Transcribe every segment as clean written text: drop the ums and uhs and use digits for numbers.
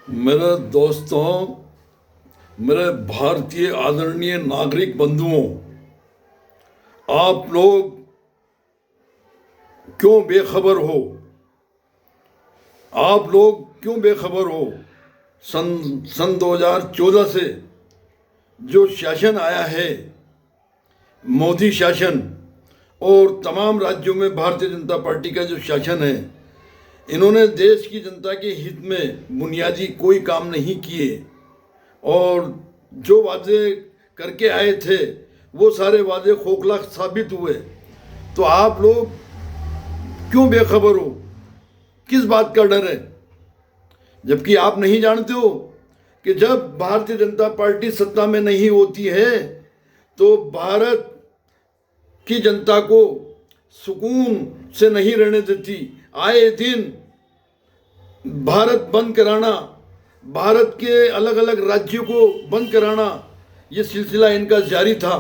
मेरे दोस्तों, मेरे भारतीय आदरणीय नागरिक बंधुओं, आप लोग क्यों बेखबर हो? आप लोग क्यों बेखबर हो? सन 2014 से जो शासन आया है, मोदी शासन, और तमाम राज्यों में भारतीय जनता पार्टी का जो शासन है, इन्होंने देश की जनता के हित में बुनियादी कोई काम नहीं किए और जो वादे करके आए थे वो सारे वादे खोखला साबित हुए। तो आप लोग क्यों बेखबर हो? किस बात का डर है? जबकि आप नहीं जानते हो कि जब भारतीय जनता पार्टी सत्ता में नहीं होती है तो भारत की जनता को सुकून से नहीं रहने देती। आए दिन भारत बंद कराना, भारत के अलग अलग राज्यों को बंद कराना, ये सिलसिला इनका जारी था।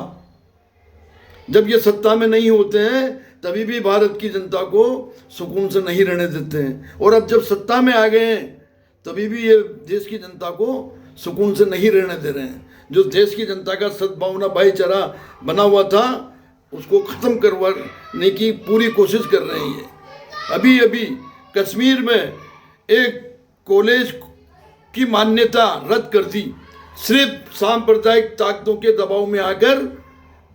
जब ये सत्ता में नहीं होते हैं तभी भी भारत की जनता को सुकून से नहीं रहने देते हैं, और अब जब सत्ता में आ गए हैं तभी भी ये देश की जनता को सुकून से नहीं रहने दे रहे हैं। जो देश की जनता का सद्भावना भाईचारा बना हुआ था उसको ख़त्म करवाने की पूरी कोशिश कर रहे हैं। अभी अभी कश्मीर में एक कॉलेज की मान्यता रद्द कर दी, सिर्फ सांप्रदायिक ताकतों के दबाव में आकर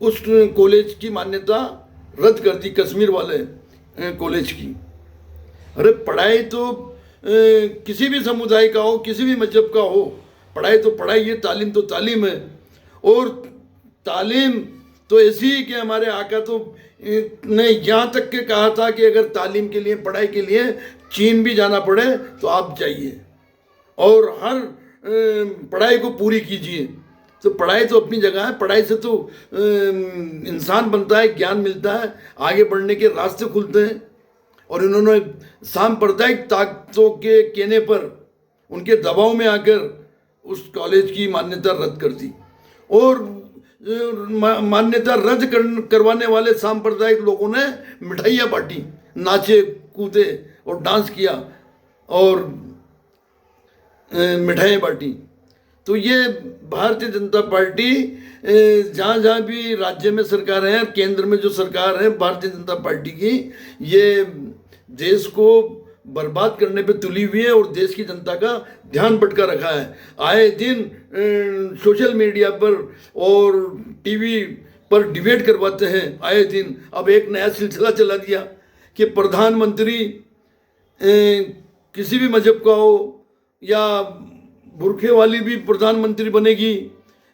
उस कॉलेज की मान्यता रद्द कर दी, कश्मीर वाले कॉलेज की। अरे पढ़ाई तो किसी भी समुदाय का हो, किसी भी मजहब का हो, पढ़ाई तो पढ़ाई है, तालीम तो तालीम है। और तालीम तो ऐसी ही कि हमारे आका तो ने यहाँ तक के कहा था कि अगर तालीम के लिए, पढ़ाई के लिए चीन भी जाना पड़े तो आप जाइए और हर पढ़ाई को पूरी कीजिए। तो पढ़ाई तो अपनी जगह है, पढ़ाई से तो इंसान बनता है, ज्ञान मिलता है, आगे बढ़ने के रास्ते खुलते हैं। और इन्होंने सांप्रदायिक ताकतों के कहने पर, उनके दबाव में आकर उस कॉलेज की मान्यता रद्द कर दी। और मान्यता रद्द करवाने वाले सांप्रदायिक लोगों ने मिठाइयाँ बांटी, नाचे कूदे और डांस किया और मिठाइयाँ बांटी। तो ये भारतीय जनता पार्टी जहाँ जहाँ भी राज्य में सरकार है, केंद्र में जो सरकार है भारतीय जनता पार्टी की, ये देश को बर्बाद करने पे तुली हुई है और देश की जनता का ध्यान भटका रखा है। आए दिन सोशल मीडिया पर और टीवी पर डिबेट करवाते हैं आए दिन। अब एक नया सिलसिला चला दिया कि प्रधानमंत्री किसी भी मजहब का हो, या बुरखे वाली भी प्रधानमंत्री बनेगी,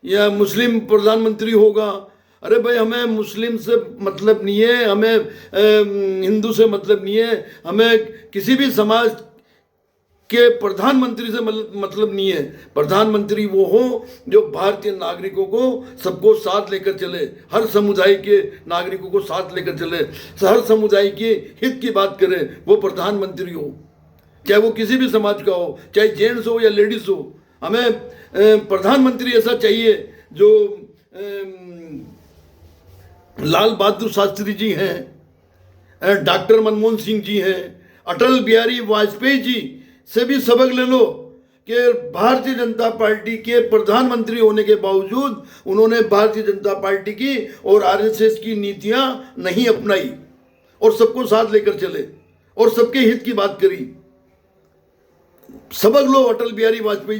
या मुस्लिम प्रधानमंत्री होगा। अरे भाई, हमें मुस्लिम से मतलब नहीं है, हमें हिंदू से मतलब नहीं है, हमें किसी भी समाज के प्रधानमंत्री से मतलब नहीं है। प्रधानमंत्री वो हो जो भारतीय नागरिकों को सबको साथ लेकर चले, हर समुदाय के नागरिकों को साथ लेकर चले, हर समुदाय के हित की बात करे, वो प्रधानमंत्री हो, चाहे वो किसी भी समाज का हो, चाहे जेंट्स हो या लेडीज हो। हमें प्रधानमंत्री ऐसा चाहिए जो लाल बहादुर शास्त्री जी हैं, डॉक्टर मनमोहन सिंह जी हैं, अटल बिहारी वाजपेयी जी से भी सबक ले लो कि भारतीय जनता पार्टी के प्रधानमंत्री होने के बावजूद उन्होंने भारतीय जनता पार्टी की और आरएसएस की नीतियां नहीं अपनाई और सबको साथ लेकर चले और सबके हित की बात करी। सबक लो अटल बिहारी वाजपेयी।